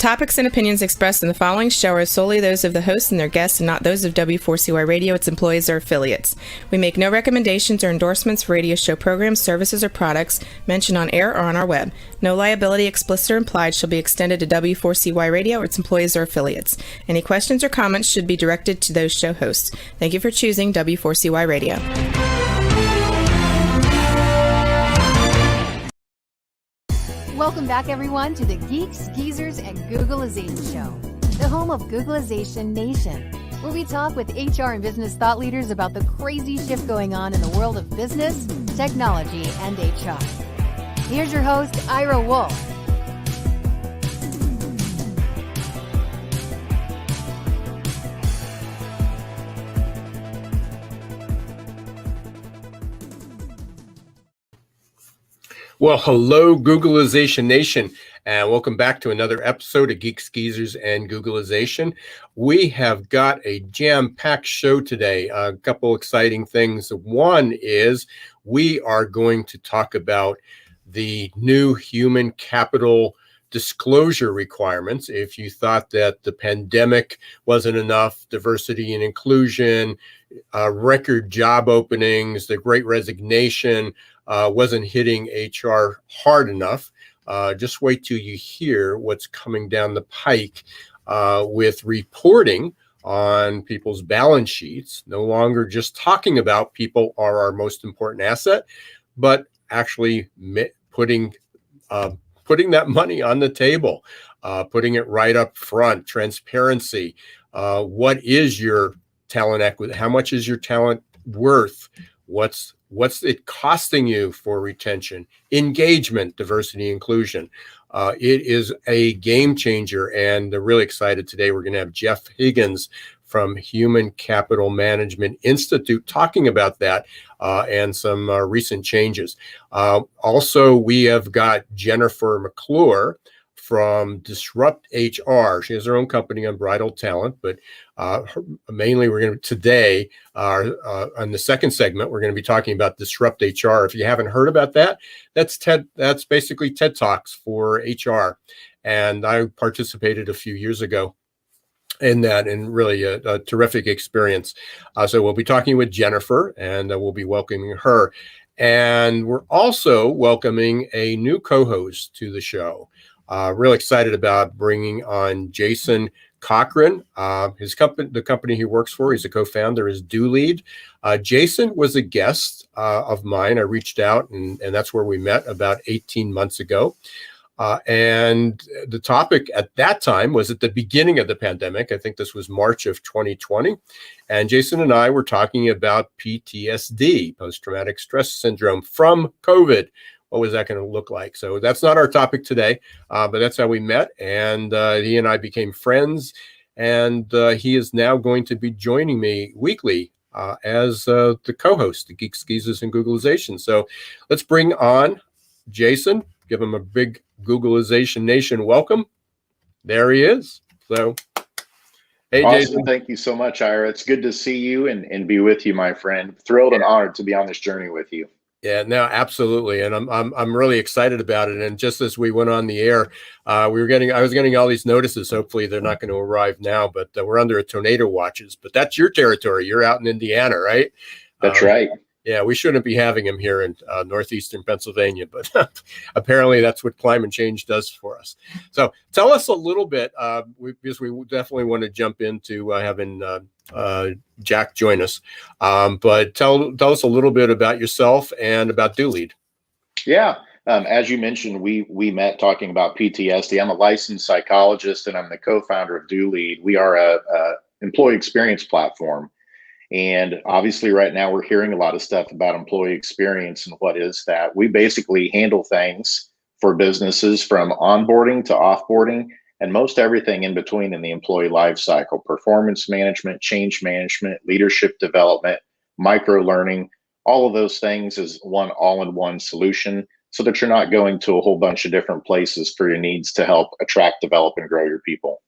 topics and opinions expressed in the following show are solely those of the hosts and their guests and not those of W4CY Radio, its employees, or affiliates. We make no recommendations or endorsements for radio show programs, services, or products mentioned on air or on our web. No liability, explicit or implied, shall be extended to W4CY Radio or its employees or affiliates. Any questions or comments should be directed to those show hosts. Thank you for choosing W4CY Radio. Welcome back, everyone, to the Geeks, Geezers, and Googlization Show, the home of Googlization Nation, where we talk with HR and business thought leaders about the crazy shift going on in the world of business, technology, and HR. Here's your host, Ira Wolfe. Well, hello, Googlization Nation, and welcome back to another episode of Geeks, Geezers, and Googlization. We have got a jam-packed show today. A couple exciting things. One is we are going to talk about the new human capital disclosure requirements. If you thought that the pandemic wasn't enough, diversity and inclusion, record job openings, the Great Resignation, wasn't hitting HR hard enough. Just wait till you hear what's coming down the pike with reporting on people's balance sheets. No longer just talking about people are our most important asset, but actually putting that money on the table, putting it right up front, transparency. What is your talent equity? How much is your talent worth? What's it costing you for retention, engagement, diversity, inclusion? It is a game changer, and they're really excited today. We're going to have Jeff Higgins from Human Capital Management Institute talking about that and some recent changes. Also, we have got Jennifer McClure from Disrupt HR. She has her own company, Unbridled Talent, but mainly we're going to today on the second segment, we're going to be talking about Disrupt HR. If you haven't heard about that, that's basically TED Talks for HR. And I participated a few years ago in that, and really a terrific experience. So we'll be talking with Jennifer, and we'll be welcoming her. And we're also welcoming a new co-host to the show. Really excited about bringing on Jason Cochran. The company he works for, he's a co-founder, is DoLead. Jason was a guest of mine. I reached out, and that's where we met about 18 months ago. And the topic at that time was at the beginning of the pandemic. I think this was March of 2020. And Jason and I were talking about PTSD, post-traumatic stress syndrome from COVID. What was that going to look like? So that's not our topic today, but that's how we met. And he and I became friends. And he is now going to be joining me weekly as the co-host of Geeks, Geezers, and Googlization. So let's bring on Jason. Give him a big Googlization Nation welcome. There he is. So, hey, awesome. Jason. Thank you so much, Ira. It's good to see you and be with you, my friend. Thrilled and honored to be on this journey with you. Yeah, no, absolutely, and I'm really excited about it. And just as we went on the air, I was getting all these notices. Hopefully, they're not going to arrive now, but we're under a tornado watches. But that's your territory. You're out in Indiana, right? That's right. Yeah, we shouldn't be having him here in northeastern Pennsylvania, but apparently that's what climate change does for us. So tell us a little bit, because we definitely want to jump into having Jack join us. But tell us a little bit about yourself and about DoLead. Yeah. As you mentioned, we met talking about PTSD. I'm a licensed psychologist, and I'm the co-founder of DoLead. We are a employee experience platform. And obviously right now we're hearing a lot of stuff about employee experience, and what is that? We basically handle things for businesses from onboarding to offboarding and most everything in between in the employee life cycle: performance management, change management, leadership development, micro learning. All of those things is one all-in-one solution, so that you're not going to a whole bunch of different places for your needs to help attract, develop, and grow your people.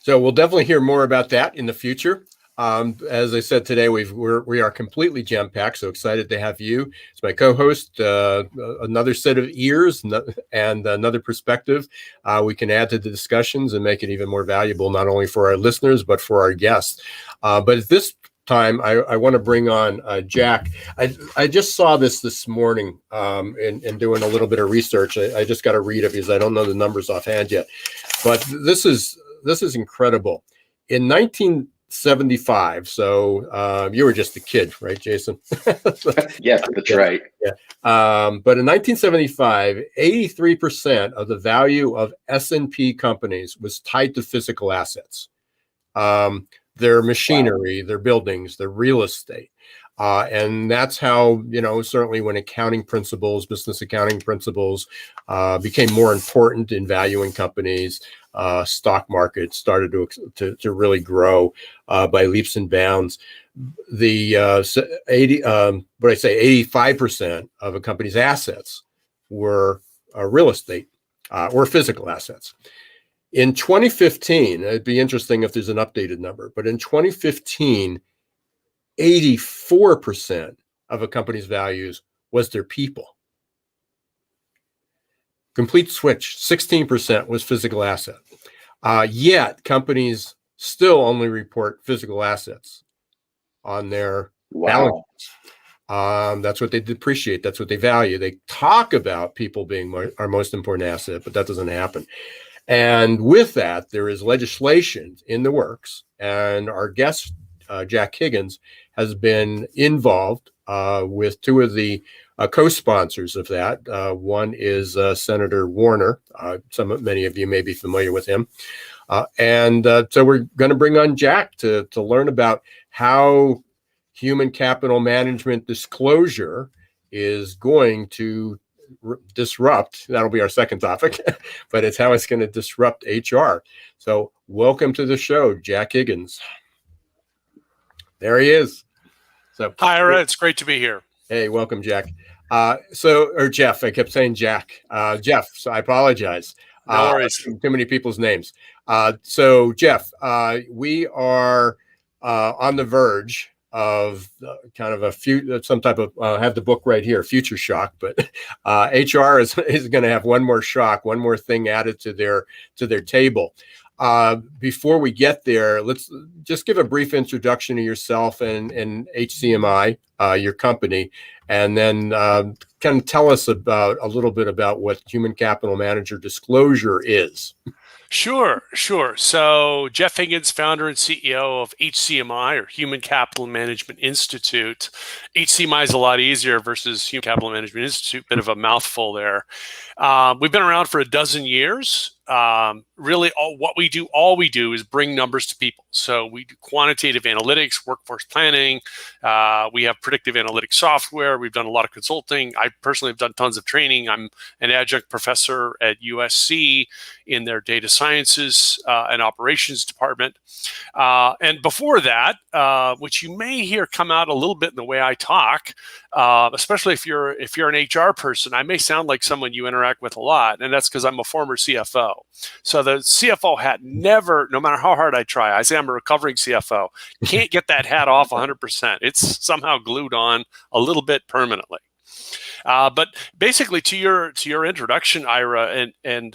So we'll definitely hear more about that in the future. As I said today, we are completely jam-packed. So excited to have you as my co-host. Another set of ears and another perspective we can add to the discussions and make it even more valuable, not only for our listeners but for our guests. But at this time, I want to bring on Jack. I just saw this morning in doing a little bit of research. I just got to read it because I don't know the numbers offhand yet. But this is incredible. In 1975, so you were just a kid, right, Jason? Yes, that's right. Yeah. But in 1975, 83% of the value of S&P companies was tied to physical assets. Their machinery, their buildings, their real estate. And that's how, certainly when business accounting principles became more important in valuing companies, stock markets started to really grow by leaps and bounds. The 85% of a company's assets were real estate or physical assets. In 2015, it'd be interesting if there's an updated number, but in 2015, 84% of a company's values was their people. Complete switch, 16% was physical asset. Yet companies still only report physical assets on their balance sheets. That's what they depreciate. That's what they value. They talk about people being our most important asset, but that doesn't happen. And with that, there is legislation in the works. And our guest, Jack Higgins, has been involved with two of the co-sponsors of that. One is Senator Warner. Many of you may be familiar with him. So we're going to bring on Jack to learn about how human capital management disclosure is going to disrupt. That'll be our second topic, but it's how it's going to disrupt HR. So welcome to the show, Jack Higgins. There he is. So hi, Ira. It's great to be here. Hey, welcome, Jack. Or Jeff. I kept saying Jack. Jeff. So I apologize. No worries. Too many people's names. So Jeff, we are on the verge of kind of some type of have the book right here, future shock, but HR is going to have one more shock, one more thing added to their table. Before we get there, let's just give a brief introduction to yourself and HCMI, your company, and then kind of tell us a little bit about what Human Capital Manager Disclosure is. Sure. So Jeff Higgins, founder and CEO of HCMI, or Human Capital Management Institute. HCMI is a lot easier versus Human Capital Management Institute, bit of a mouthful there. We've been around for a dozen years. Really, all we do is bring numbers to people. So we do quantitative analytics, workforce planning. We have predictive analytics software. We've done a lot of consulting. I personally have done tons of training. I'm an adjunct professor at USC in their data sciences and operations department. And before that, which you may hear come out a little bit in the way I talk, especially if you're an HR person, I may sound like someone you interact with a lot, and that's because I'm a former CFO. So the CFO hat never, no matter how hard I try, I say I'm a recovering CFO, can't get that hat off 100%. It's somehow glued on a little bit permanently. But basically, to your introduction, Ira and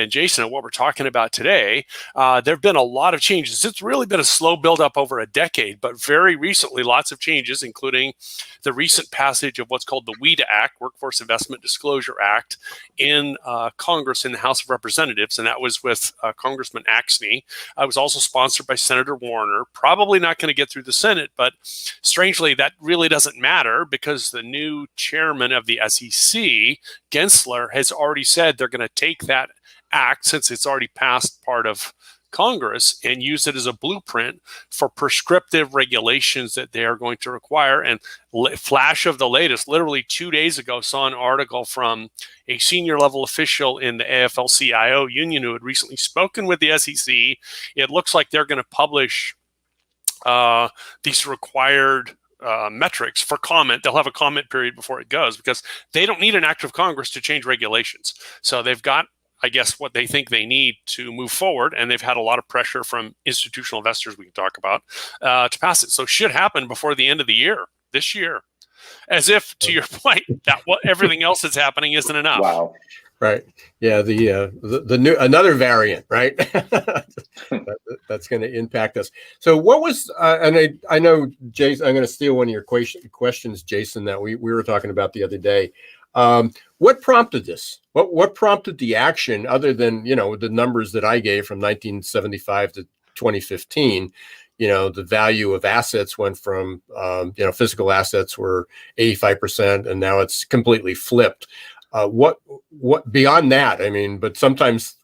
Jason, and what we're talking about today, there have been a lot of changes. It's really been a slow buildup over a decade, but very recently, lots of changes, including the recent passage of what's called the WIDA Act, Workforce Investment Disclosure Act, in Congress in the House of Representatives, and that was with Congressman Axne. It was also sponsored by Senator Warner. Probably not going to get through the Senate, but strangely, that really doesn't matter because the new chairman of the SEC, Gensler, has already said they're going to take that act, since it's already passed part of Congress, and use it as a blueprint for prescriptive regulations that they are going to require. And flash of the latest, literally 2 days ago, saw an article from a senior level official in the AFL-CIO union who had recently spoken with the SEC. It looks like they're going to publish these required metrics for comment. They'll have a comment period before it goes, because they don't need an act of Congress to change regulations. So they've got I guess, what they think they need to move forward. And they've had a lot of pressure from institutional investors we can talk about to pass it. So it should happen before the end of the year, this year. As if, to your point, that what everything else that's happening isn't enough. Wow. Right. Yeah. The new another variant, right? That's going to impact us. So what was and I know, Jason, I'm going to steal one of your questions, Jason, that we were talking about the other day. What prompted this? What prompted the action other than, the numbers that I gave from 1975 to 2015? The value of assets went from, physical assets were 85%, and now it's completely flipped. What beyond that? I mean, but sometimes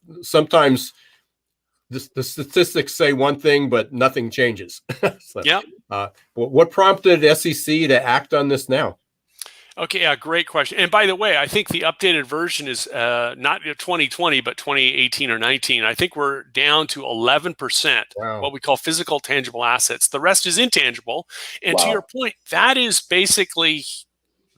the statistics say one thing, but nothing changes. So, yeah. What prompted SEC to act on this now? Okay, yeah, great question. And by the way, I think the updated version is not 2020, but 2018 or 19. I think we're down to 11%, Wow. What we call physical tangible assets. The rest is intangible. And Wow. to your point, that is basically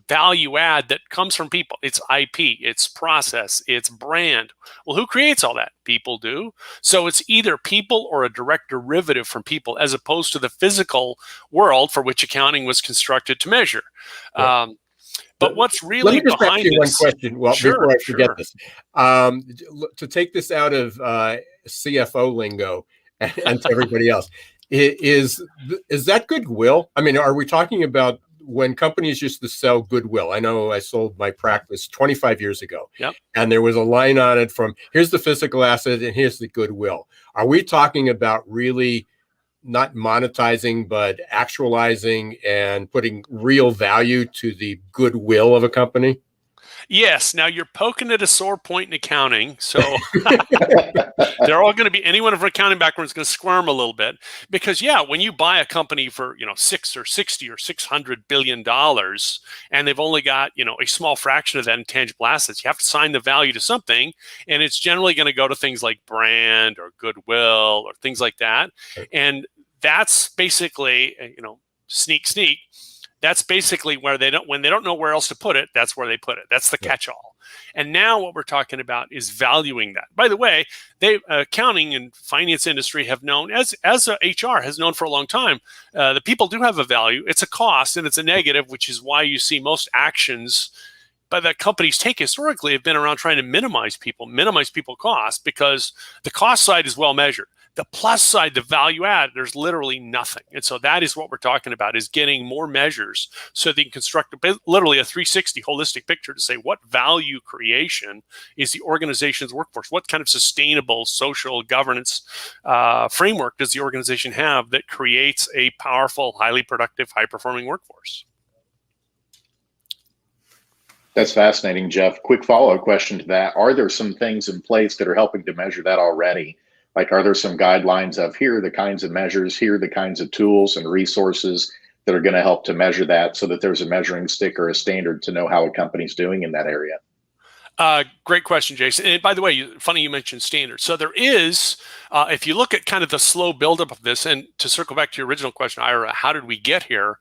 value add that comes from people. It's IP, it's process, it's brand. Well, who creates all that? People do. So it's either people or a direct derivative from people, as opposed to the physical world for which accounting was constructed to measure. Yeah. But what's really Let me just ask behind you one this? question. Well, Sure, before I forget sure. this, to take this out of CFO lingo and to everybody else, is that goodwill? I mean, are we talking about when companies used to sell goodwill? I know I sold my practice 25 years ago, Yep. and there was a line on it from here's the physical asset and here's the goodwill. Are we talking about really not monetizing, but actualizing and putting real value to the goodwill of a company? Yes. Now you're poking at a sore point in accounting. So they're all going to be, anyone from accounting background is going to squirm a little bit because, when you buy a company for, $6 or $60 or $600 billion and they've only got, a small fraction of that in tangible assets, you have to assign the value to something. And it's generally going to go to things like brand or goodwill or things like that. And that's basically, sneak. That's basically where when they don't know where else to put it, that's where they put it. That's the catch-all. And now what we're talking about is valuing that. By the way, accounting and finance industry have known, as HR has known for a long time, the people do have a value. It's a cost and it's a negative, which is why you see most actions that companies take historically have been around trying to minimize people costs, because the cost side is well measured. The plus side, the value add, there's literally nothing. And so that is what we're talking about, is getting more measures so they can construct literally a 360 holistic picture to say what value creation is the organization's workforce. What kind of sustainable social governance framework does the organization have that creates a powerful, highly productive, high-performing workforce? That's fascinating, Jeff. Quick follow-up question to that. Are there some things in place that are helping to measure that already? Like, are there some guidelines of here are the kinds of measures, here are the kinds of tools and resources that are going to help to measure that, so that there's a measuring stick or a standard to know how a company's doing in that area? Great question, Jason. And by the way, funny you mentioned standards. So there is, if you look at kind of the slow buildup of this, and to circle back to your original question, Ira, how did we get here?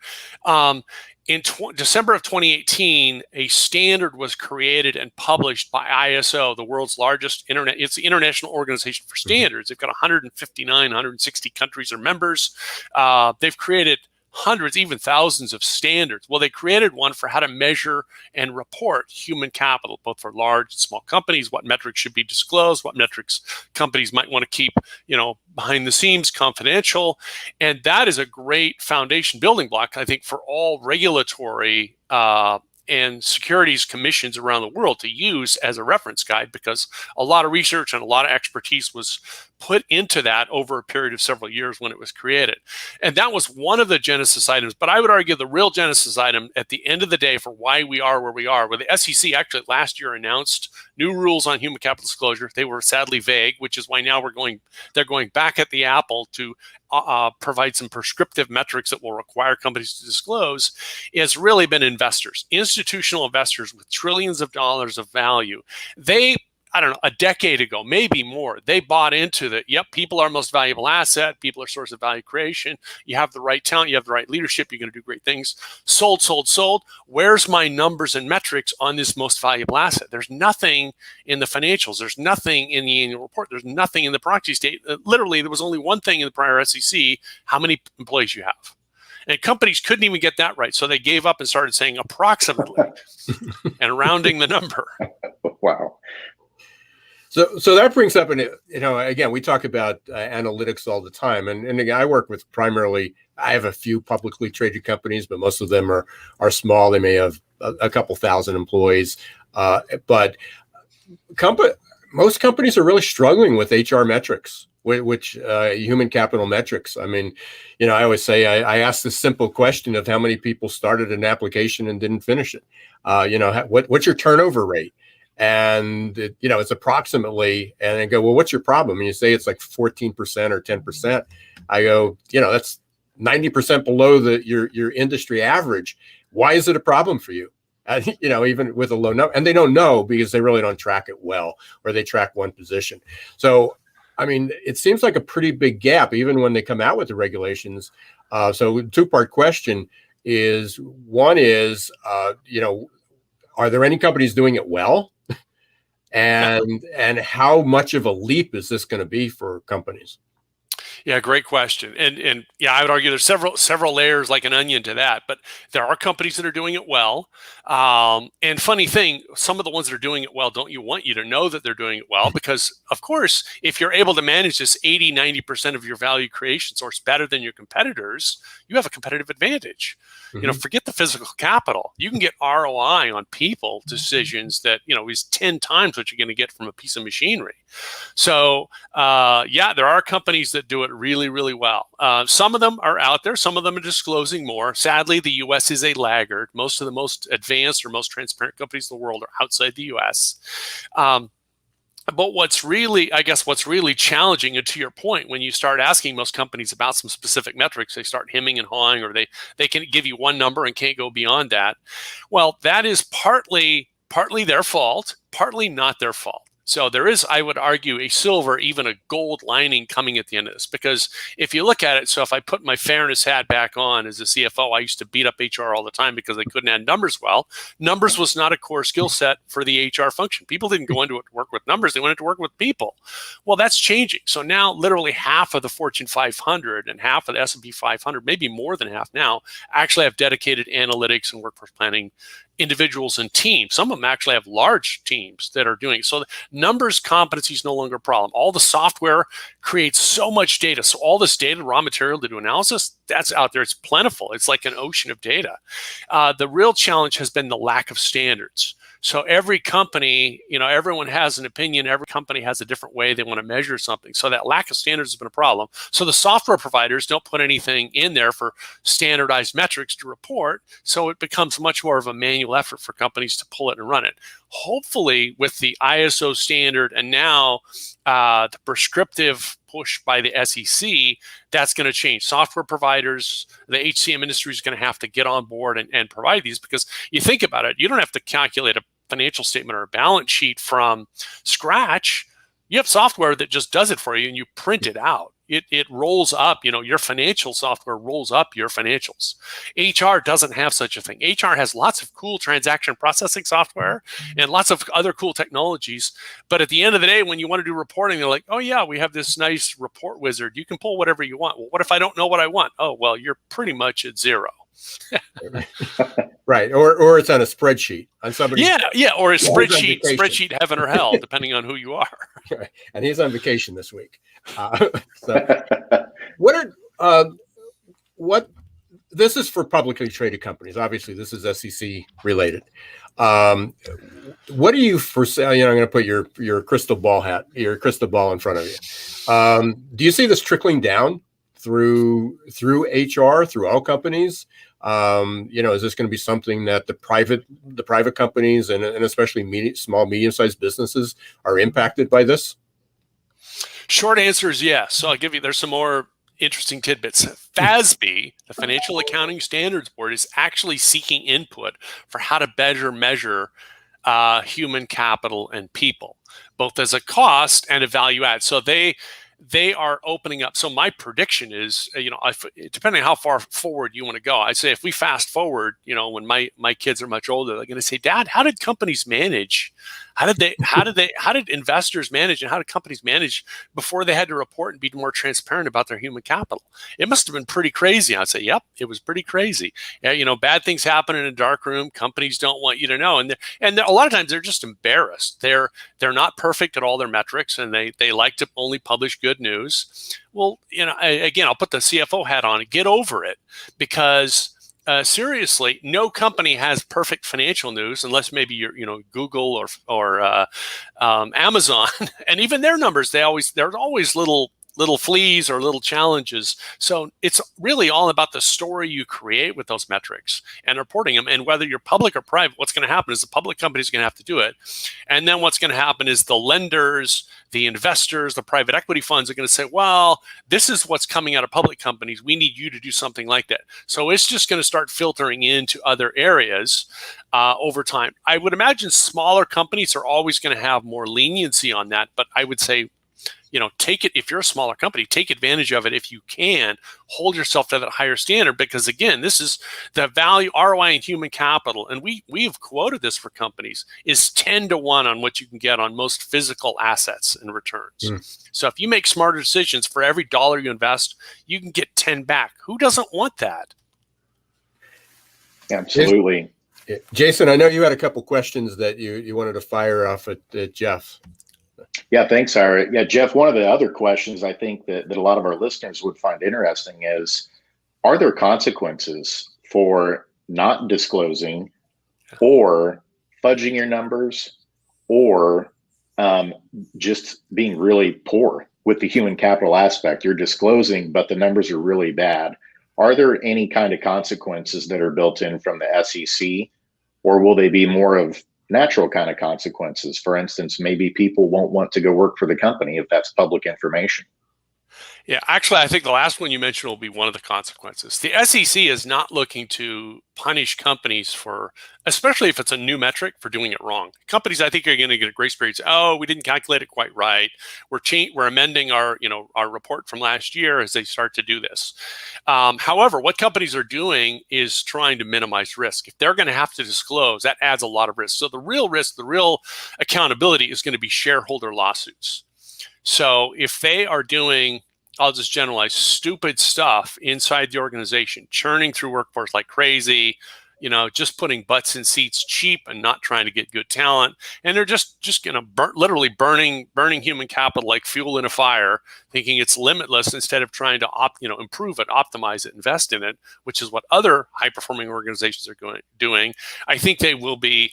In December of 2018, a standard was created and published by ISO, the world's largest it's the International Organization for Standards. They've got 159, 160 countries are members. They've created hundreds, even thousands of standards. Well, they created one for how to measure and report human capital, both for large and small companies, what metrics should be disclosed, what metrics companies might want to keep, behind the scenes confidential. And that is a great foundation building block, I think, for all regulatory and securities commissions around the world to use as a reference guide, because a lot of research and a lot of expertise was put into that over a period of several years when it was created. And that was one of the genesis items. But I would argue the real genesis item at the end of the day for why we are where we are, where the SEC actually last year announced new rules on human capital disclosure. They were sadly vague, which is why now they're going back at the apple to provide some prescriptive metrics that will require companies to disclose. Has really been investors, institutional investors with trillions of dollars of value. They I don't know, a decade ago, maybe more, they bought into that. Yep, people are most valuable asset. People are source of value creation. You have the right talent. You have the right leadership. You're going to do great things. Sold, sold, sold. Where's my numbers and metrics on this most valuable asset? There's nothing in the financials. There's nothing in the annual report. There's nothing in the proxy statement. Literally, there was only one thing in the prior SEC, how many employees you have. And companies couldn't even get that right. So they gave up and started saying approximately and rounding the number. Wow. So that brings up, and again, we talk about analytics all the time, and again, I work with primarily. I have a few publicly traded companies, but most of them are small. They may have a couple thousand employees, but most companies are really struggling with HR metrics, which human capital metrics. I mean, I always say I ask this simple question of how many people started an application and didn't finish it. What's your turnover rate? And it's approximately, and I go, well, what's your problem? And you say it's like 14% or 10%. I go, that's 90% below your industry average. Why is it a problem for you? Even with a low number, and they don't know because they really don't track it well, or they track one position. So, I mean, it seems like a pretty big gap, even when they come out with the regulations. So, two-part question is: one is, are there any companies doing it well? And how much of a leap is this going to be for companies? Yeah, great question. And yeah, I would argue there's several layers like an onion to that, but there are companies that are doing it well. And funny thing, some of the ones that are doing it well don't want you to know that they're doing it well, because of course, if you're able to manage this 80-90% of your value creation source better than your competitors, you have a competitive advantage. Mm-hmm. Forget the physical capital. You can get ROI on people decisions that, is 10 times what you're going to get from a piece of machinery. So, there are companies that do it really, really well. Some of them are out there. Some of them are disclosing more. Sadly, the U.S. is a laggard. Most of the most advanced or most transparent companies in the world are outside the U.S. But what's really challenging, and to your point, when you start asking most companies about some specific metrics, they start hemming and hawing, or they can give you one number and can't go beyond that. Well, that is partly their fault, partly not their fault. So there is, I would argue, a silver, even a gold lining coming at the end of this. Because if you look at it, so if I put my fairness hat back on as a CFO, I used to beat up HR all the time because they couldn't add numbers well. Numbers was not a core skill set for the HR function. People didn't go into it to work with numbers. They went into work with people. Well, that's changing. So now literally half of the Fortune 500 and half of the S&P 500, maybe more than half now, actually have dedicated analytics and workforce planning individuals and teams. Some of them actually have large teams that are doing it. So numbers competency is no longer a problem. All the software creates so much data. So all this data, raw material to do analysis, that's out there. It's plentiful. It's like an ocean of data. The real challenge has been the lack of standards. So every company, everyone has an opinion. Every company has a different way they want to measure something. So that lack of standards has been a problem. So the software providers don't put anything in there for standardized metrics to report. So it becomes much more of a manual effort for companies to pull it and run it. Hopefully, with the ISO standard and now the prescriptive push by the SEC, that's going to change. Software providers, the HCM industry is going to have to get on board and provide these, because you think about it, you don't have to calculate a financial statement or a balance sheet from scratch. You have software that just does it for you and you print it out. It rolls up, your financial software rolls up your financials. HR doesn't have such a thing. HR has lots of cool transaction processing software and lots of other cool technologies. But at the end of the day, when you want to do reporting, they're like, oh yeah, we have this nice report wizard. You can pull whatever you want. Well, what if I don't know what I want? Oh, well, you're pretty much at zero. Right. Or it's on a spreadsheet on somebody. Yeah. Or a spreadsheet heaven or hell, depending on who you are. Right. And he's on vacation this week. This is for publicly traded companies. Obviously, this is SEC related. What do you foresee? I'm going to put your crystal ball in front of you. Do you see this trickling down through HR, through all companies? Is this going to be something that the private companies and especially small, medium-sized businesses are impacted by this? Short answer is yes. So there's some more interesting tidbits. FASB, the Financial Accounting Standards Board, is actually seeking input for how to better measure human capital and people, both as a cost and a value add. So they are opening up. So my prediction is, depending on how far forward you want to go, I say if we fast forward, when my kids are much older, they're going to say, Dad, how did companies manage? How did investors manage, and how did companies manage before they had to report and be more transparent about their human capital? It must have been pretty crazy. I'd say, yep, it was pretty crazy. Bad things happen in a dark room. Companies don't want you to know. And a lot of times they're just embarrassed. They're not perfect at all their metrics, and they like to only publish good news. Well, again, I'll put the CFO hat on. Get over it, because seriously, no company has perfect financial news unless maybe you're, Google or Amazon, and even their numbers, there's always little fleas or little challenges. So it's really all about the story you create with those metrics and reporting them. And whether you're public or private, what's going to happen is the public company is going to have to do it. And then what's going to happen is the lenders, the investors, the private equity funds are going to say, well, this is what's coming out of public companies. We need you to do something like that. So it's just going to start filtering into other areas over time. I would imagine smaller companies are always going to have more leniency on that. But I would say, take it, if you're a smaller company, take advantage of it if you can. Hold yourself to that higher standard, because again, this is the value, ROI in human capital. And we've quoted this for companies, is 10 to 1 on what you can get on most physical assets and returns. So if you make smarter decisions, for every dollar you invest, you can get 10 back. Who doesn't want that? Absolutely. Jason, I know you had a couple questions that you wanted to fire off at Jeff. Yeah, thanks, Ira. Yeah, Jeff, one of the other questions I think that a lot of our listeners would find interesting is, are there consequences for not disclosing or fudging your numbers, or just being really poor with the human capital aspect? You're disclosing, but the numbers are really bad. Are there any kind of consequences that are built in from the SEC, or will they be more of natural kind of consequences? For instance, maybe people won't want to go work for the company if that's public information. Yeah, actually, I think the last one you mentioned will be one of the consequences. The SEC is not looking to punish companies for, especially if it's a new metric, for doing it wrong. Companies, I think, are going to get a grace period. Oh, we didn't calculate it quite right. We're amending our report from last year as they start to do this. However, what companies are doing is trying to minimize risk. If they're going to have to disclose, that adds a lot of risk. So the real risk, the real accountability is going to be shareholder lawsuits. So if they are doing, I'll just generalize, stupid stuff inside the organization, churning through workforce like crazy, just putting butts in seats cheap and not trying to get good talent. And they're just going to literally burning human capital like fuel in a fire, thinking it's limitless instead of trying to improve it, optimize it, invest in it, which is what other high-performing organizations are doing. I think they will be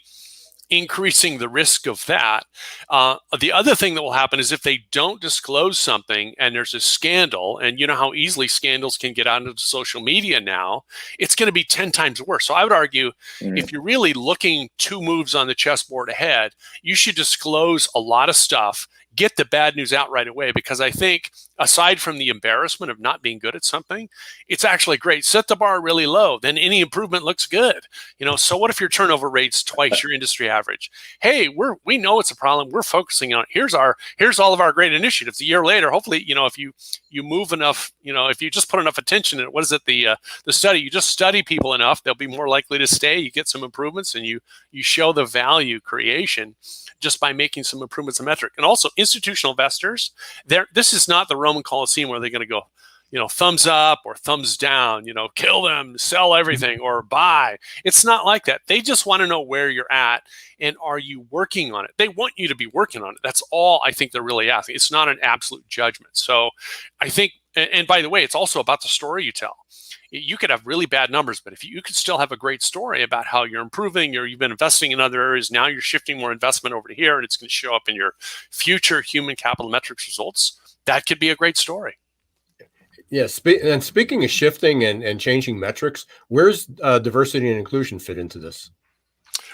increasing the risk of that. The other thing that will happen is if they don't disclose something and there's a scandal, and you know how easily scandals can get out into social media now, it's going to be 10 times worse. So I would argue, if you're really looking 2 moves on the chessboard ahead, you should disclose a lot of stuff, get the bad news out right away, because I think aside from the embarrassment of not being good at something, it's actually great. Set the bar really low, then any improvement looks good. So what if your turnover rate's twice your industry average? Hey, we know it's a problem. We're focusing on it. Here's all of our great initiatives. A year later, hopefully, if you move enough, if you just put enough attention in it, what is it? The study, you just study people enough, they'll be more likely to stay. You get some improvements, and you show the value creation just by making some improvements in metric. And also institutional investors, this is not the Roman Colosseum where they're going to go, thumbs up or thumbs down, kill them, sell everything, or buy. It's not like that. They just want to know where you're at and are you working on it. They want you to be working on it. That's all I think they're really asking. It's not an absolute judgment. So I think, and by the way, it's also about the story you tell. You could have really bad numbers, but if you could still have a great story about how you're improving, or you've been investing in other areas, now you're shifting more investment over to here, and it's going to show up in your future human capital metrics results, that could be a great story. Yes. And speaking of shifting and changing metrics, where's diversity and inclusion fit into this?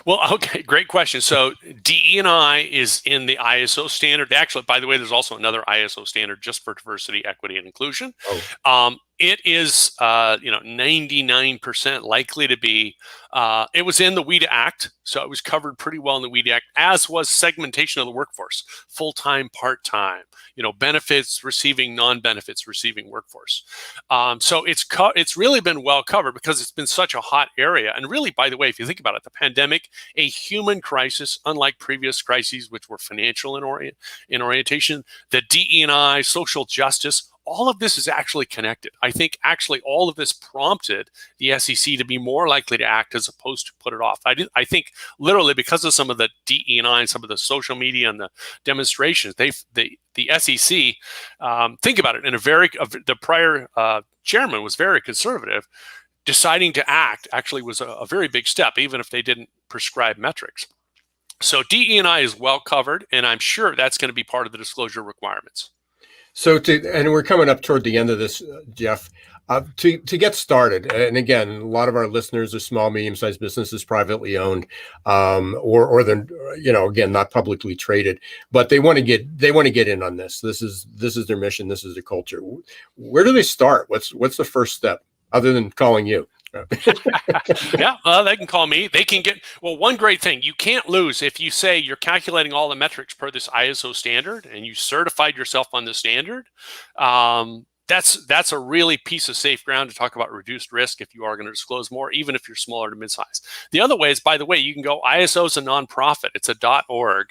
Well, okay, great question. So DE&I is in the ISO standard. Actually, by the way, there's also another ISO standard just for diversity, equity, and inclusion. it is 99% likely to be. It was in the WEDA Act, so it was covered pretty well in the WEDA Act, as was segmentation of the workforce, full-time, part-time, benefits receiving, non-benefits receiving workforce. So it's really been well covered because it's been such a hot area. And really, by the way, if you think about it, the pandemic, a human crisis, unlike previous crises, which were financial in orientation, the DE&I, social justice, all of this is actually connected. I think actually all of this prompted the SEC to be more likely to act as opposed to put it off. I think literally because of some of the DE&I and some of the social media and the demonstrations, the SEC, think about it, the prior chairman was very conservative. Deciding to act actually was a very big step, even if they didn't prescribe metrics. So DE&I is well covered, and I'm sure that's going to be part of the disclosure requirements. So and we're coming up toward the end of this, Jeff. To get started, and again, a lot of our listeners are small, medium-sized businesses, privately owned, or they're again not publicly traded, but they want to get in on this. This is their mission. This is their culture. Where do they start? What's the first step other than calling you? Yeah, they can call me. They can one great thing, you can't lose if you say you're calculating all the metrics per this ISO standard and you certified yourself on the standard. That's a really piece of safe ground to talk about reduced risk if you are going to disclose more, even if you're smaller to mid-size. The other way is, by the way, you can go, ISO is a nonprofit. It's a .org.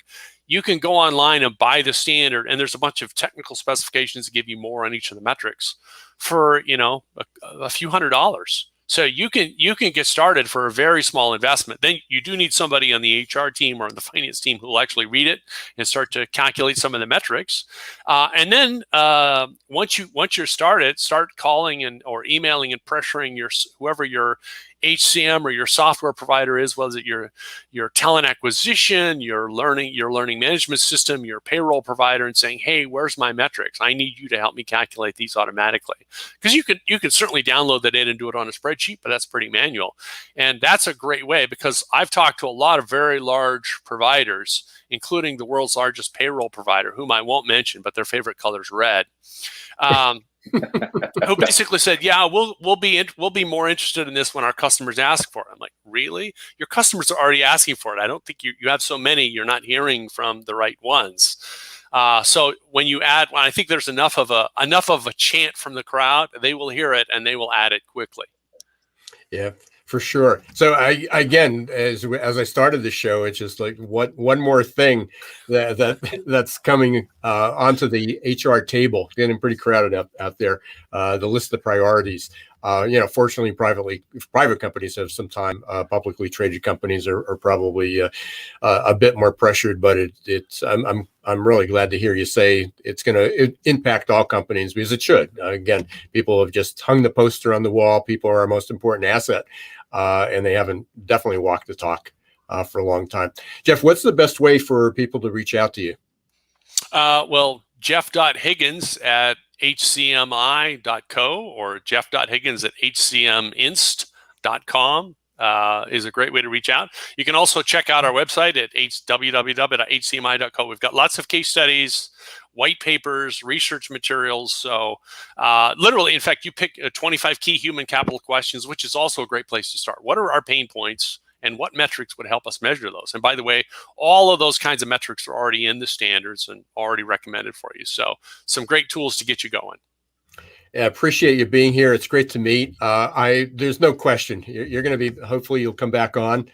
You can go online and buy the standard, and there's a bunch of technical specifications to give you more on each of the metrics for, a few $100s. So you can get started for a very small investment. Then you do need somebody on the HR team or on the finance team who will actually read it and start to calculate some of the metrics. And then once you're started, start calling or emailing and pressuring whoever your HCM or your software provider is, whether it your talent acquisition, your learning management system, your payroll provider, and saying, hey, where's my metrics? I need you to help me calculate these automatically. Because you can certainly download the data and do it on a spreadsheet, but that's pretty manual. And that's a great way, because I've talked to a lot of very large providers, including the world's largest payroll provider, whom I won't mention, but their favorite color is red. Who basically said, yeah, we'll be more interested in this when our customers ask for it. I'm like, really? Your customers are already asking for it. I don't think you have so many, you're not hearing from the right ones. So when I think there's enough of a chant from the crowd, they will hear it and they will add it quickly. Yeah, for sure. So again, as I started the show, it's just like one more thing that's coming onto the HR table, getting pretty crowded out there. The list of priorities. Fortunately, private companies have some time. Publicly traded companies are probably a bit more pressured, but I'm really glad to hear you say it's going to impact all companies, because it should. Again, people have just hung the poster on the wall. People are our most important asset, and they haven't definitely walked the talk for a long time. Jeff, what's the best way for people to reach out to you? Well, Jeff.Higgins at HCMI.co or Jeff.Higgins at HCMinst.com is a great way to reach out. You can also check out our website at www.hcmi.co. We've got lots of case studies, white papers, research materials. So literally, in fact, you pick 25 key human capital questions, which is also a great place to start. What are our pain points? And what metrics would help us measure those? And by the way, all of those kinds of metrics are already in the standards and already recommended for you. So some great tools to get you going. Yeah, appreciate you being here. It's great to meet. There's no question you're going to be. Hopefully, you'll come back on,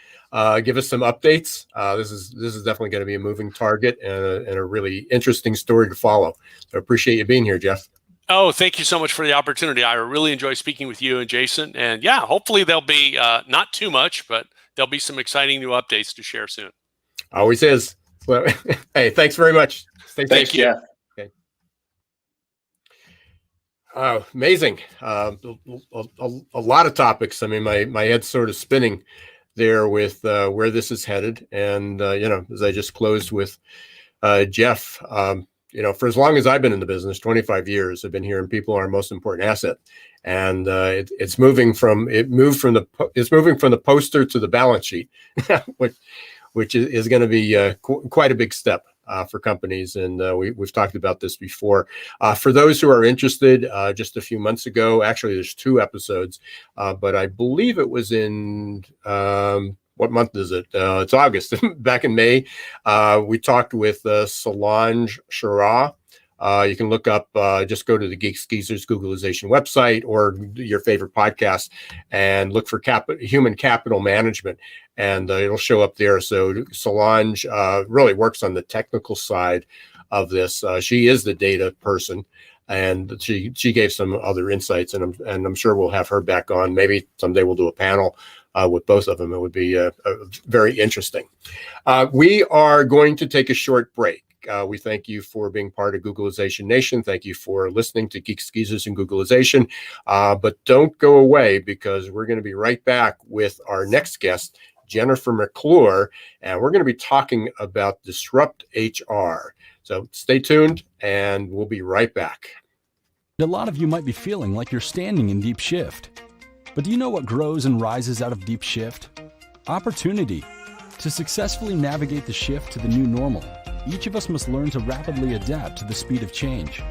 give us some updates. This is definitely going to be a moving target and a really interesting story to follow. So appreciate you being here, Jeff. Oh, thank you so much for the opportunity. I really enjoy speaking with you and Jason. And yeah, hopefully there'll be not too much, but there'll be some exciting new updates to share soon. Always is. Well, hey, thanks very much. Stay safe. Thanks, Jeff. Okay. Amazing. A lot of topics. I mean, my head's sort of spinning there with where this is headed. And, as I just closed with Jeff, for as long as I've been in the business, 25 years, I've been hearing people are our most important asset. And it's moving from the poster to the balance sheet, which is going to be quite a big step. for companies. And we've talked about this before. For those who are interested, just a few months ago, actually, there's 2 episodes, but I believe it was in, what month is it? It's August. Back in May, we talked with Solange Shara. You can look up, just go to the Geeks Geezers Googlization website or your favorite podcast and look for human capital management, and it'll show up there. So Solange really works on the technical side of this. She is the data person, and she gave some other insights, and I'm sure we'll have her back on. Maybe someday we'll do a panel with both of them. It would be very interesting. We are going to take a short break. We thank you for being part of Googlization Nation. Thank you for listening to Geeks, Geezers, and Googlization. But don't go away, because we're going to be right back with our next guest, Jennifer McClure, and we're going to be talking about Disrupt HR. So stay tuned, and we'll be right back. A lot of you might be feeling like you're standing in deep shift. But do you know what grows and rises out of deep shift? Opportunity. To successfully navigate the shift to the new normal, each of us must learn to rapidly adapt to the speed of change.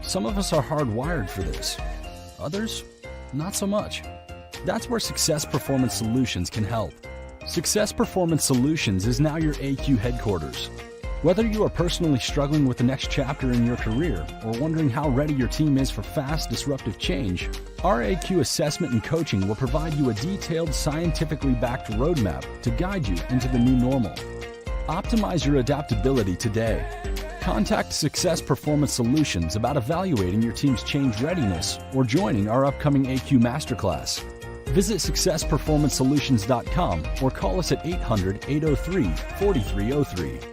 Some of us are hardwired for this. Others, not so much. That's where Success Performance Solutions can help. Success Performance Solutions is now your AQ headquarters. Whether you are personally struggling with the next chapter in your career or wondering how ready your team is for fast, disruptive change, our AQ assessment and coaching will provide you a detailed, scientifically backed roadmap to guide you into the new normal. Optimize your adaptability today. Contact Success Performance Solutions about evaluating your team's change readiness or joining our upcoming AQ Masterclass. Visit successperformancesolutions.com or call us at 800-803-4303.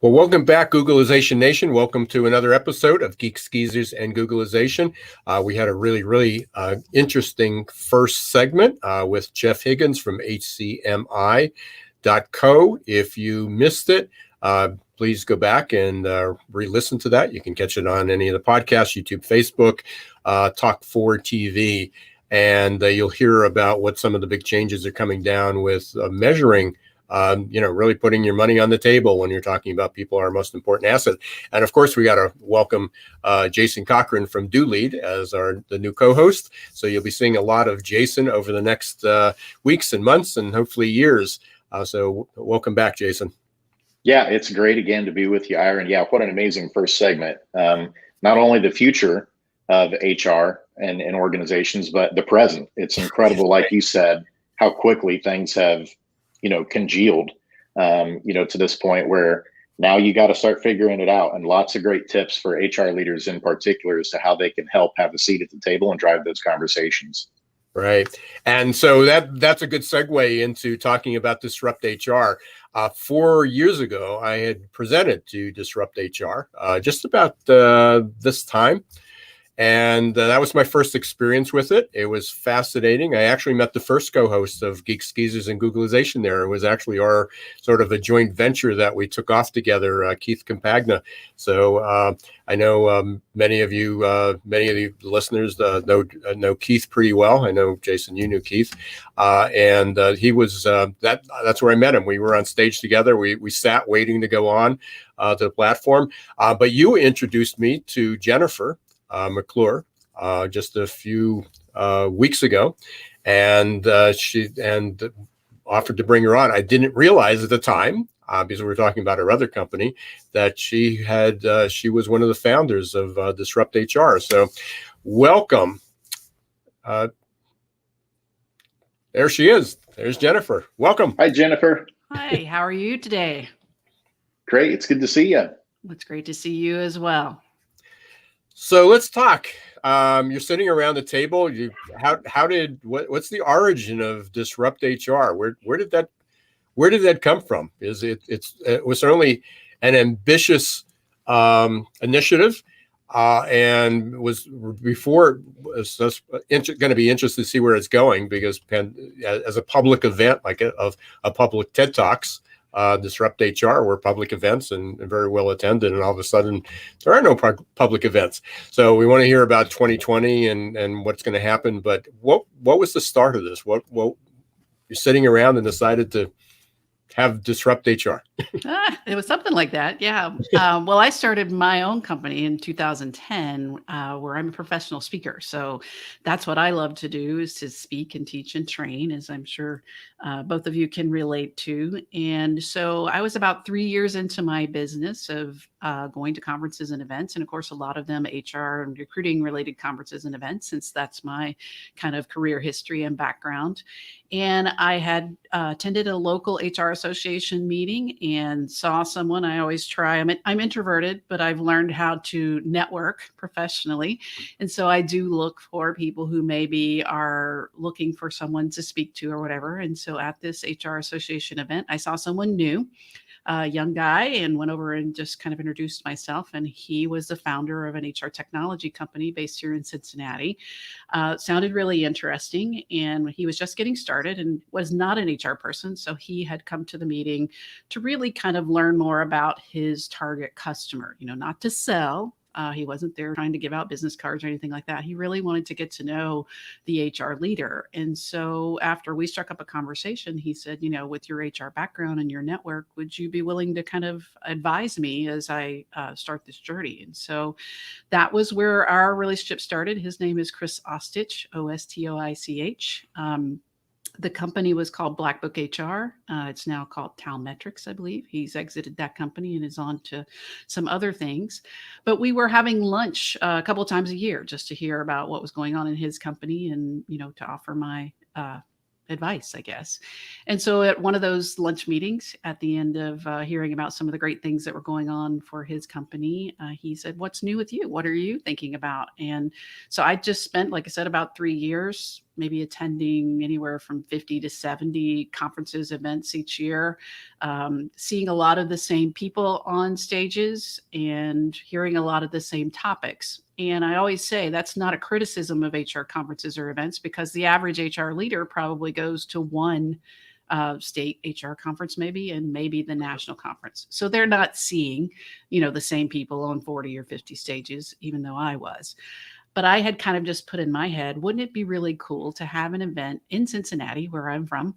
Well, welcome back, Googlization Nation. Welcome to another episode of Geeks, Geezers, and Googlization. We had a really interesting first segment with Jeff Higgins from HCMI.co. If you missed it, please go back and re-listen to that. You can catch it on any of the podcasts, YouTube, Facebook, Talk4 TV, and you'll hear about what some of the big changes are coming down with measuring really putting your money on the table when you're talking about people, our most important asset. And of course, we got to welcome Jason Cochran from Do Lead as the new co-host. So you'll be seeing a lot of Jason over the next weeks and months and hopefully years. So welcome back, Jason. Yeah, it's great again to be with you, Ira. And yeah, what an amazing first segment. Not only the future of HR and organizations, but the present. It's incredible, like you said, how quickly things have congealed, to this point where now you got to start figuring it out, and lots of great tips for HR leaders in particular as to how they can help have a seat at the table and drive those conversations. Right. And so that's a good segue into talking about Disrupt HR. 4 years ago, I had presented to Disrupt HR just about this time. And that was my first experience with it. It was fascinating. I actually met the first co-host of Geeks, Geezers, and Googlization there. It was actually our sort of a joint venture that we took off together, Keith Campagna. So I know many of the listeners know Keith pretty well. I know, Jason, you knew Keith. And he was, that's where I met him. We were on stage together. We sat waiting to go on to the platform. But you introduced me to Jennifer McClure just a few weeks ago, and she offered to bring her on. I didn't realize at the time, because we were talking about her other company, that she was one of the founders of Disrupt HR. So welcome. There she is. There's Jennifer. Welcome. Hi, Jennifer. Hi, how are you today? Great. It's good to see you. It's great to see you as well. So let's talk. You're sitting around the table. What's the origin of Disrupt HR? Where did that come from? It was certainly an ambitious initiative, and was before. It's going to be interesting to see where it's going, because as a public event, like a public TED Talks. Disrupt HR were public events and very well attended, and all of a sudden there are no public events. So we want to hear about 2020 and what's going to happen. But what was the start of this? What you're sitting around and decided to have disrupt HR? It was something like that. Yeah. Well, I started my own company in 2010, where I'm a professional speaker. So that's what I love to do, is to speak and teach and train, as I'm sure both of you can relate to. And so I was about 3 years into my business of going to conferences and events. And of course, a lot of them HR and recruiting related conferences and events, since that's my kind of career history and background. And I had attended a local HR association meeting and saw someone. I always try. I'm introverted, but I've learned how to network professionally. And so I do look for people who maybe are looking for someone to speak to or whatever. And so at this HR association event, I saw someone new, a young guy, and went over and just kind of introduced myself. And he was the founder of an HR technology company based here in Cincinnati. Sounded really interesting. And he was just getting started and was not an HR person. So he had come to the meeting to really kind of learn more about his target customer, not to sell. He wasn't there trying to give out business cards or anything like that. He really wanted to get to know the HR leader. And so after we struck up a conversation, he said, with your HR background and your network, would you be willing to kind of advise me as I start this journey? And so that was where our relationship started. His name is Chris Ostich, Ostoich. The company was called Black Book HR. It's now called Talmetrics, I believe. He's exited that company and is on to some other things. But we were having lunch a couple of times a year just to hear about what was going on in his company and, to offer my advice, I guess. And so at one of those lunch meetings, at the end of hearing about some of the great things that were going on for his company, he said, "What's new with you? What are you thinking about?" And so I just spent, like I said, about 3 years, maybe attending anywhere from 50 to 70 conferences, events each year, seeing a lot of the same people on stages and hearing a lot of the same topics. And I always say that's not a criticism of HR conferences or events, because the average HR leader probably goes to one state HR conference maybe, and maybe the national conference. So they're not seeing, the same people on 40 or 50 stages, even though I was. But I had kind of just put in my head, wouldn't it be really cool to have an event in Cincinnati, where I'm from,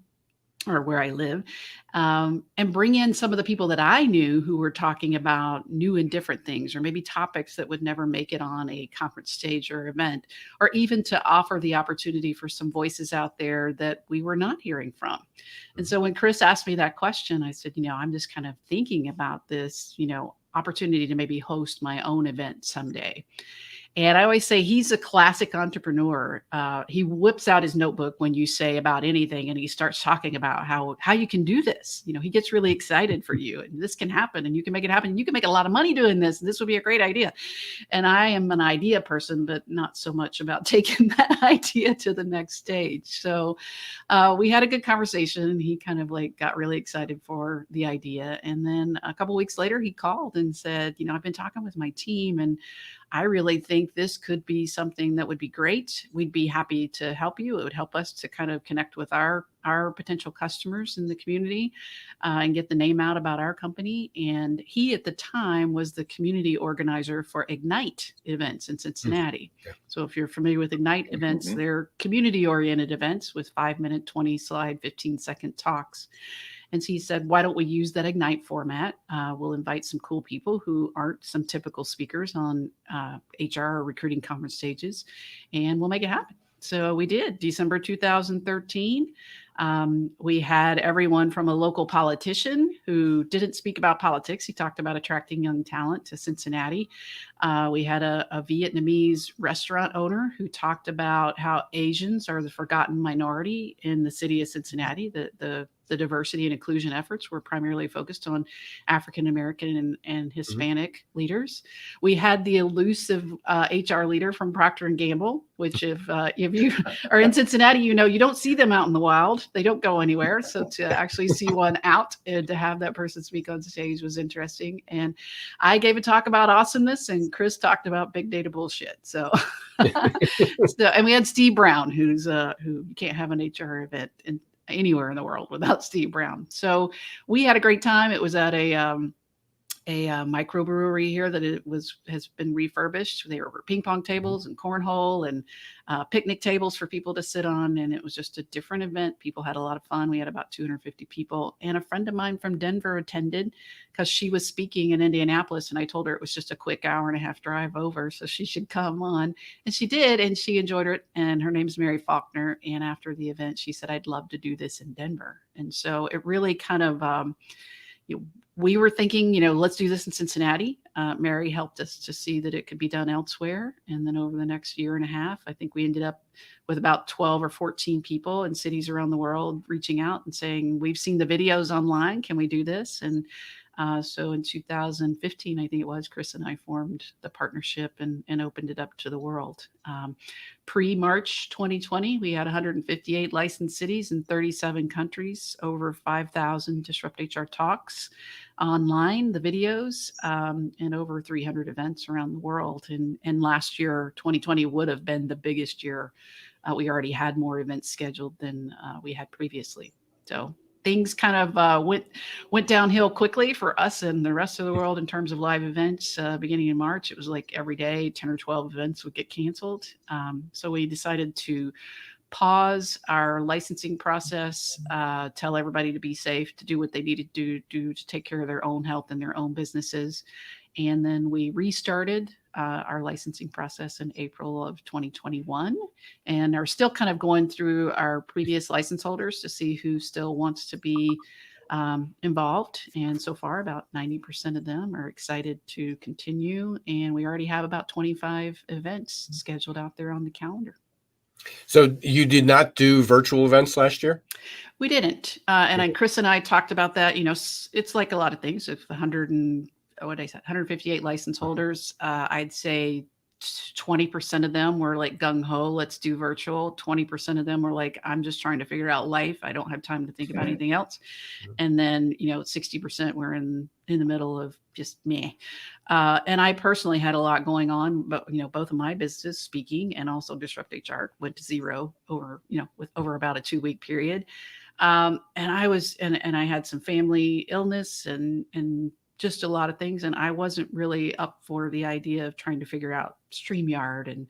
or where I live, and bring in some of the people that I knew who were talking about new and different things, or maybe topics that would never make it on a conference stage or event, or even to offer the opportunity for some voices out there that we were not hearing from. And so when Chris asked me that question, I said, I'm just kind of thinking about this, opportunity to maybe host my own event someday. And I always say he's a classic entrepreneur. He whips out his notebook when you say about anything, and he starts talking about how you can do this. He gets really excited for you, and this can happen, and you can make it happen, and you can make a lot of money doing this, and this would be a great idea. And I am an idea person, but not so much about taking that idea to the next stage. So we had a good conversation, and he kind of got really excited for the idea. And then a couple of weeks later, he called and said, I've been talking with my team, and I really think this could be something that would be great. We'd be happy to help you. It would help us to kind of connect with our potential customers in the community and get the name out about our company. And he, at the time, was the community organizer for Ignite events in Cincinnati. Yeah. So if you're familiar with Ignite events, they're community-oriented events with 5-minute, 20-slide, 15-second talks. And so he said, why don't we use that Ignite format? We'll invite some cool people who aren't some typical speakers on HR or recruiting conference stages, and we'll make it happen. So we did. December 2013. We had everyone from a local politician who didn't speak about politics. He talked about attracting young talent to Cincinnati. We had a Vietnamese restaurant owner who talked about how Asians are the forgotten minority in the city of Cincinnati. The diversity and inclusion efforts were primarily focused on African American and Hispanic leaders. We had the elusive HR leader from Procter & Gamble, which if you are in Cincinnati, you don't see them out in the wild. They don't go anywhere. So to actually see one out and to have that person speak on stage was interesting. And I gave a talk about awesomeness, and Chris talked about big data bullshit. So, and we had Steve Brown, who you can't have an HR event anywhere in the world without Steve Brown. So we had a great time. It was at a a microbrewery here that has been refurbished. They were ping pong tables and cornhole and picnic tables for people to sit on, and it was just a different event. People had a lot of fun. We had about 250 people, and a friend of mine from Denver attended because she was speaking in Indianapolis, and I told her it was just a quick hour and a half drive over, so she should come on, and she did, and she enjoyed it. And her name's Mary Faulkner, and after the event, she said, "I'd love to do this in Denver." And so it really kind of we were thinking, let's do this in Cincinnati. Mary helped us to see that it could be done elsewhere. And then over the next year and a half, I think we ended up with about 12 or 14 people in cities around the world reaching out and saying, we've seen the videos online. Can we do this? And so in 2015, I think it was, Chris and I formed the partnership and opened it up to the world. Pre-March 2020, we had 158 licensed cities in 37 countries, over 5,000 Disrupt HR talks online, the videos, and over 300 events around the world. And last year, 2020 would have been the biggest year. We already had more events scheduled than we had previously. So things kind of went downhill quickly for us and the rest of the world in terms of live events. Beginning in March, it was like every day 10 or 12 events would get canceled. So we decided to pause our licensing process, tell everybody to be safe, to do what they needed to do to take care of their own health and their own businesses. And then we restarted our licensing process in April of 2021 and are still kind of going through our previous license holders to see who still wants to be involved. And so far, about 90% of them are excited to continue. And we already have about 25 events scheduled out there on the calendar. So you did not do virtual events last year? We didn't. And Chris and I talked about that. It's like a lot of things. If 158 license holders, I'd say 20% of them were like gung-ho, let's do virtual. 20% of them were like, I'm just trying to figure out life. I don't have time to think about anything else. And then, 60% were in the middle of just meh. And I personally had a lot going on, but, both of my businesses, speaking and also Disrupt HR, went to zero over about a 2-week period. And I had some family illness and just a lot of things. And I wasn't really up for the idea of trying to figure out StreamYard. And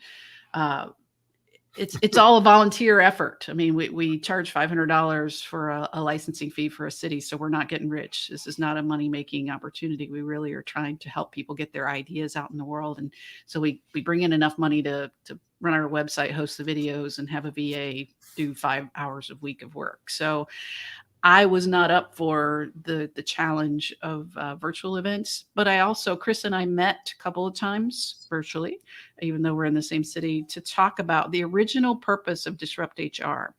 it's all a volunteer effort. I mean, we charge $500 for a licensing fee for a city. So we're not getting rich. This is not a money-making opportunity. We really are trying to help people get their ideas out in the world. And so we bring in enough money to run our website, host the videos, and have a VA do 5 hours a week of work. So I was not up for the challenge of virtual events, but Chris and I met a couple of times virtually, even though we're in the same city, to talk about the original purpose of Disrupt HR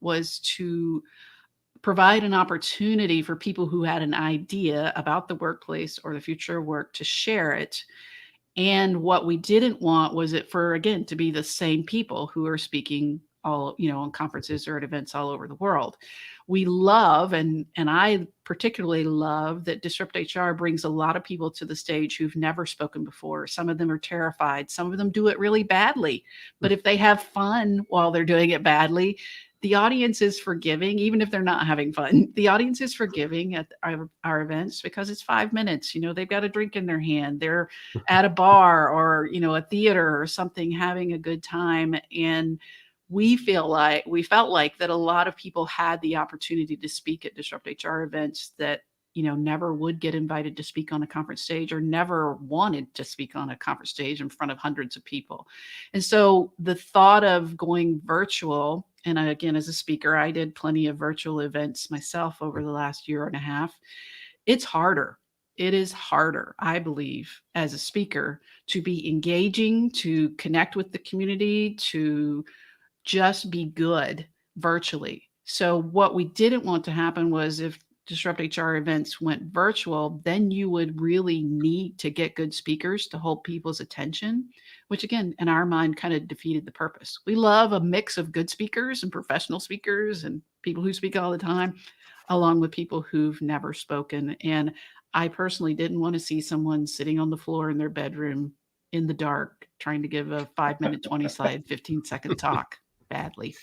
was to provide an opportunity for people who had an idea about the workplace or the future of work to share it. And what we didn't want was it to be the same people who are speaking all, on conferences or at events all over the world. We love, and I particularly love, that Disrupt HR brings a lot of people to the stage who've never spoken before. Some of them are terrified. Some of them do it really badly. But if they have fun while they're doing it badly, the audience is forgiving, even if they're not having fun. The audience is forgiving at our events because it's 5 minutes. They've got a drink in their hand. They're at a bar or, a theater or something, having a good time. And we felt like that a lot of people had the opportunity to speak at Disrupt HR events that, never would get invited to speak on a conference stage or never wanted to speak on a conference stage in front of hundreds of people. And so the thought of going virtual, and again, as a speaker, I did plenty of virtual events myself over the last year and a half. It's harder. It is harder, I believe, as a speaker, to be engaging, to connect with the community, to just be good virtually. So what we didn't want to happen was if Disrupt HR events went virtual, then you would really need to get good speakers to hold people's attention, which again, in our mind, kind of defeated the purpose. We love a mix of good speakers and professional speakers and people who speak all the time, along with people who've never spoken. And I personally didn't want to see someone sitting on the floor in their bedroom in the dark, trying to give a 5-minute, 20-slide, 15-second talk badly.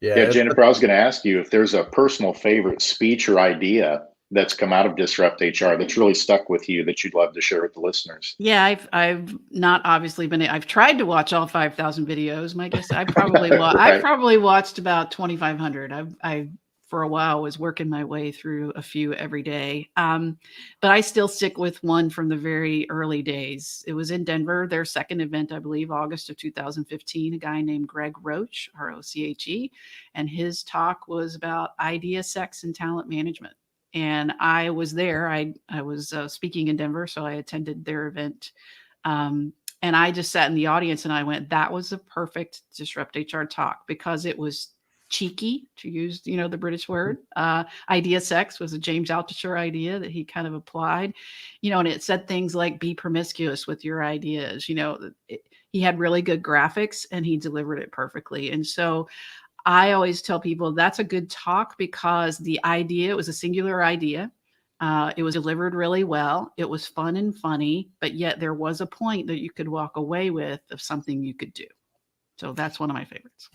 Yeah, Jennifer, I was going to ask you if there's a personal favorite speech or idea that's come out of Disrupt HR that's really stuck with you that you'd love to share with the listeners? Yeah, I've not obviously been. I've tried to watch all 5,000 videos. My guess, I probably I've probably watched about 2,500. I for a while was working my way through a few every day, but I still stick with one from the very early days. It was in Denver, their second event, I believe, August of 2015. A guy named Greg Roche, Roche, and his talk was about idea, sex, and talent management. And I was there. I was speaking in Denver, so I attended their event. And I just sat in the audience and I went, that was a perfect Disrupt HR talk, because it was cheeky, to use, the British word. Idea sex was a James Altucher idea that he kind of applied, and it said things like, be promiscuous with your ideas. He had really good graphics and he delivered it perfectly. And so I always tell people that's a good talk, because the idea, it was a singular idea. It was delivered really well. It was fun and funny, but yet there was a point that you could walk away with of something you could do. So that's one of my favorites.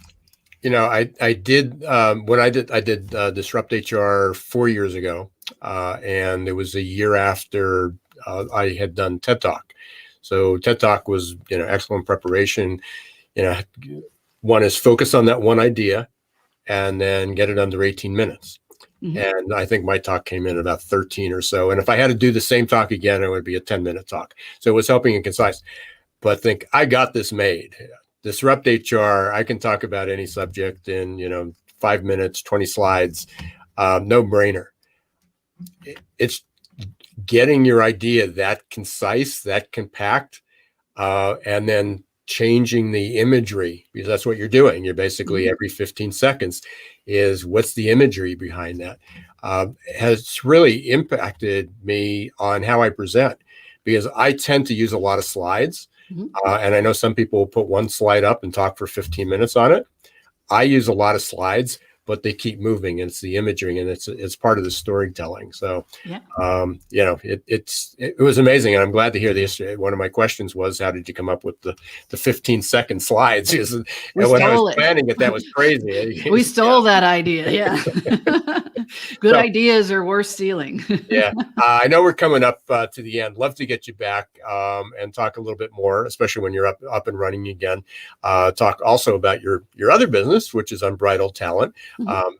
I did when I did Disrupt HR 4 years ago, and it was a year after I had done TED Talk. So TED Talk was excellent preparation. One is focus on that one idea, and then get it under 18 minutes. Mm-hmm. And I think my talk came in about 13 or so. And if I had to do the same talk again, it would be a 10-minute talk. So it was helping and concise. But think, I got this made. Disrupt HR, I can talk about any subject in 5 minutes, 20 slides, no brainer. It's getting your idea that concise, that compact, and then changing the imagery, because that's what you're doing. You're basically every 15 seconds is what's the imagery behind that, has really impacted me on how I present, because I tend to use a lot of slides. And I know some people will put one slide up and talk for 15 minutes on it. I use a lot of slides, but they keep moving, and it's the imagery, and it's part of the storytelling. So, yeah. It was amazing, and I'm glad to hear this. One of my questions was, how did you come up with the 15-second slides? And when I was planning it, that was crazy. We stole that idea. Yeah. Good ideas are worth stealing. Yeah. I know we're coming up to the end. Love to get you back and talk a little bit more, especially when you're up and running again. Talk also about your other business, which is Unbridled Talent.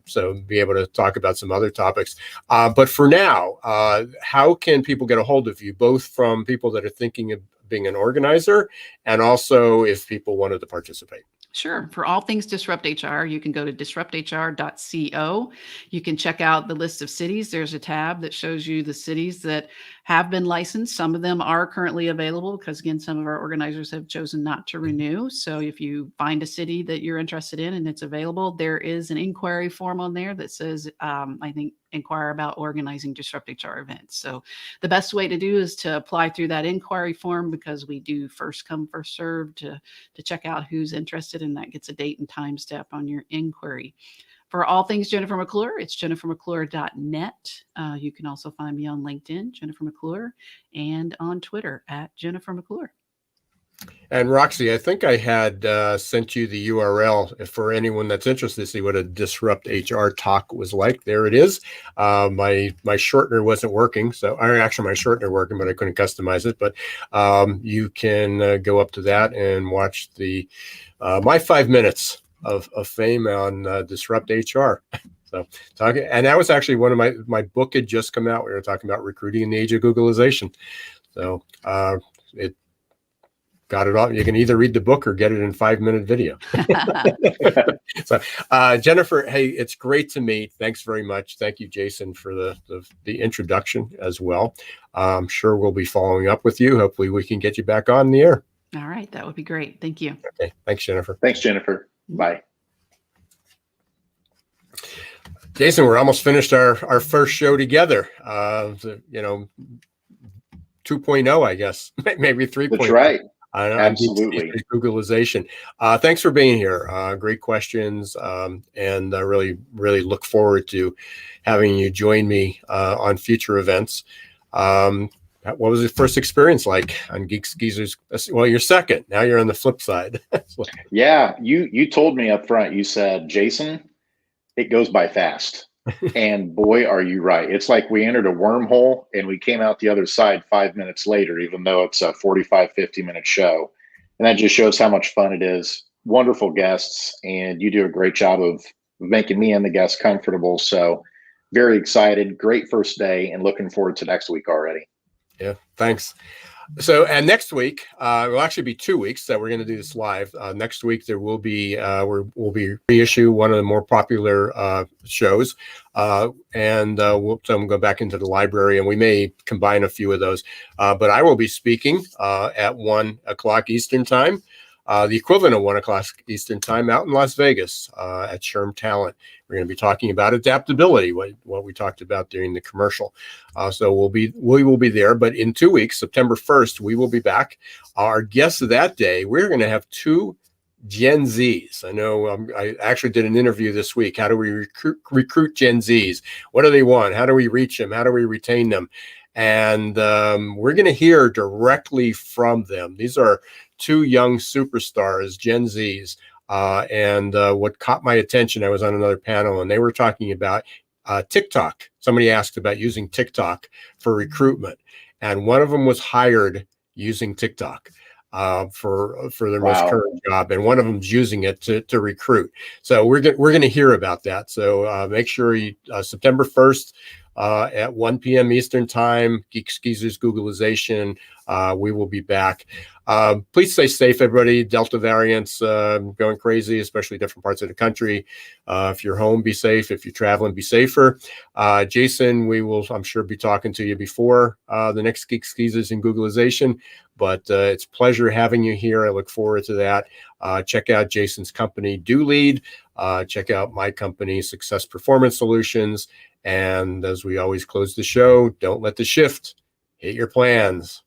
So be able to talk about some other topics. But for now, how can people get a hold of you, both from people that are thinking of being an organizer, and also if people wanted to participate? Sure. For all things Disrupt HR, you can go to disrupthr.co. You can check out the list of cities. There's a tab that shows you the cities that have been licensed. Some of them are currently available because, again, some of our organizers have chosen not to renew. So if you find a city that you're interested in and it's available, there is an inquiry form on there that says, I think, inquire about organizing Disrupt HR events. So the best way to do is to apply through that inquiry form, because we do first come, first serve to check out who's interested, and that gets a date and time step on your inquiry. For all things Jennifer McClure, it's jennifermcclure.net. You can also find me on LinkedIn, Jennifer McClure, and on Twitter @Jennifer McClure. And Roxy, I think I had sent you the URL for anyone that's interested to see what a Disrupt HR talk was like. There it is. My shortener wasn't working, so actually my shortener working, but I couldn't customize it. But you can go up to that and watch the my 5 minutes of fame on Disrupt HR. So talking, and that was actually one of my book had just come out. We were talking about recruiting in the age of Googlization. So it got it all. You can either read the book or get it in 5-minute video. So Jennifer, hey, it's great to meet. Thanks very much. Thank you, Jason, for the introduction as well. I'm sure we'll be following up with you. Hopefully we can get you back on the air. All right. That would be great. Thank you. Okay. Thanks, Jennifer. Thanks, Jennifer. Bye. Jason, we're almost finished our first show together. 2.0, I guess, maybe 3.0. That's right. Absolutely. Googlization. Thanks for being here. Great questions. And I really, really look forward to having you join me on future events. What was your first experience like on Geeks, Geezers? Well, you're second. Now you're on the flip side. Yeah, you told me up front, you said, Jason, it goes by fast. And boy, are you right. It's like we entered a wormhole and we came out the other side 5 minutes later, even though it's a 45, 50-minute show. And that just shows how much fun it is. Wonderful guests. And you do a great job of making me and the guests comfortable. So very excited. Great first day and looking forward to next week already. Yeah, thanks. So, and next week, will actually be 2 weeks that we're going to do this live. Next week, there will be, we'll be reissue one of the more popular shows. And we'll go back into the library and we may combine a few of those. But I will be speaking at 1 o'clock Eastern time. The equivalent of 1 o'clock Eastern time out in Las Vegas at Sherm Talent. We're going to be talking about adaptability, what we talked about during the commercial. So we will be there. But in 2 weeks, September 1st, we will be back. Our guests of that day, we're going to have 2 Gen Zs. I know I actually did an interview this week. How do we recruit Gen Zs? What do they want? How do we reach them? How do we retain them? And we're going to hear directly from them. These are 2 young superstars, Gen Zs. And what caught my attention, I was on another panel and they were talking about TikTok. Somebody asked about using TikTok for recruitment. And one of them was hired using TikTok for their most current job. And one of them's using it to recruit. So we're going to hear about that. So make sure you, September 1st, at 1 p.m. Eastern time, Geeks, Geezers, Googlization. We will be back. Please stay safe, everybody. Delta variants going crazy, especially different parts of the country. If you're home, be safe. If you're traveling, be safer. Jason, we will, I'm sure, be talking to you before the next Geeks, Geezers, and Googlization. But it's a pleasure having you here. I look forward to that. Check out Jason's company, Do Lead. Check out my company, Success Performance Solutions. And as we always close the show, don't let the shift hit your plans.